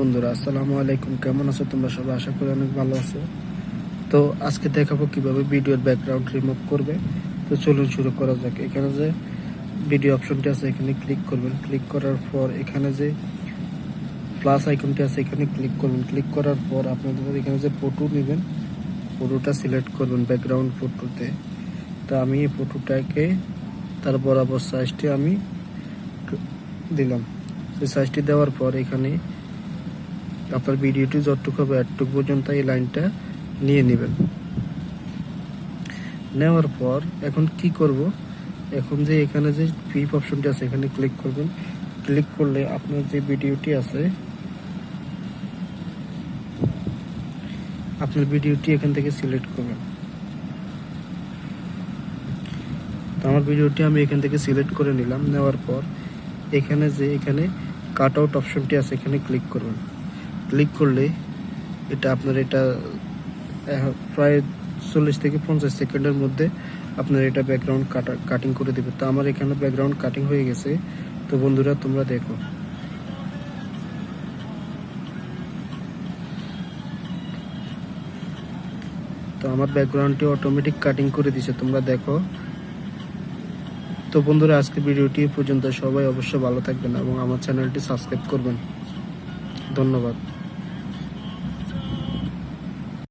বন্ধুরা আসসালামু আলাইকুম, কেমন আছো তোমরা সবাই? আশা করি অনেক ভালো আছো। তো আজকে দেখাবো কিভাবে ভিডিওর ব্যাকগ্রাউন্ড রিমুভ করবে। তো চলুন শুরু করা যাক। এখানে যে ভিডিও অপশনটি আছে এখানে ক্লিক করবেন। ক্লিক করার পর এখানে যে প্লাস আইকনটি আছে এখানে ক্লিক করবেন। ক্লিক করার পর আপনাদের এখানে যে ফটো নেবেন, ফটোটা সিলেক্ট করবেন ব্যাকগ্রাউন্ড ফটোতে। তা আমি এই ফটোটাকে তার বরাবর সাইজটি আমি দিলাম। সেই সাইজটি দেওয়ার পর এখানে আপনার ভিডিওটি যতটুকু হবে এতটুকু পর্যন্ত এই লাইনটা নিয়ে নেবেন। নেওয়ার পর এখন কি করব, এখন যে এখানে যে ফ্লিপ অপশনটি আছে এখানে ক্লিক করবেন। ক্লিক করলে আপনার যে ভিডিওটি আছে আপনার ভিডিওটি এখান থেকে সিলেক্ট করবেন। তো আমার ভিডিওটি আমি এখান থেকে সিলেক্ট করে নিলাম। নেওয়ার পর এখানে কাট আউট অপশনটি আছে এখানে ক্লিক করবেন। ক্লিক করলে এটা প্রায় 40 থেকে 50 সেকেন্ডের মধ্যে আপনার এটা ব্যাকগ্রাউন্ড কাটিং করে দেবে। তো আমার এখানে ব্যাকগ্রাউন্ড কাটিং হয়ে গেছে। তো বন্ধুরা তোমরা দেখো, তো আমার ব্যাকগ্রাউন্ডটি অটোমেটিক কাটিং করে দিছে, তোমরা দেখো। তো বন্ধুরা আজকে ভিডিওটি পর্যন্ত, সবাই অবশ্যই ভালো থাকবেন এবং আমার চ্যানেলটি সাবস্ক্রাইব করবেন। ধন্যবাদ।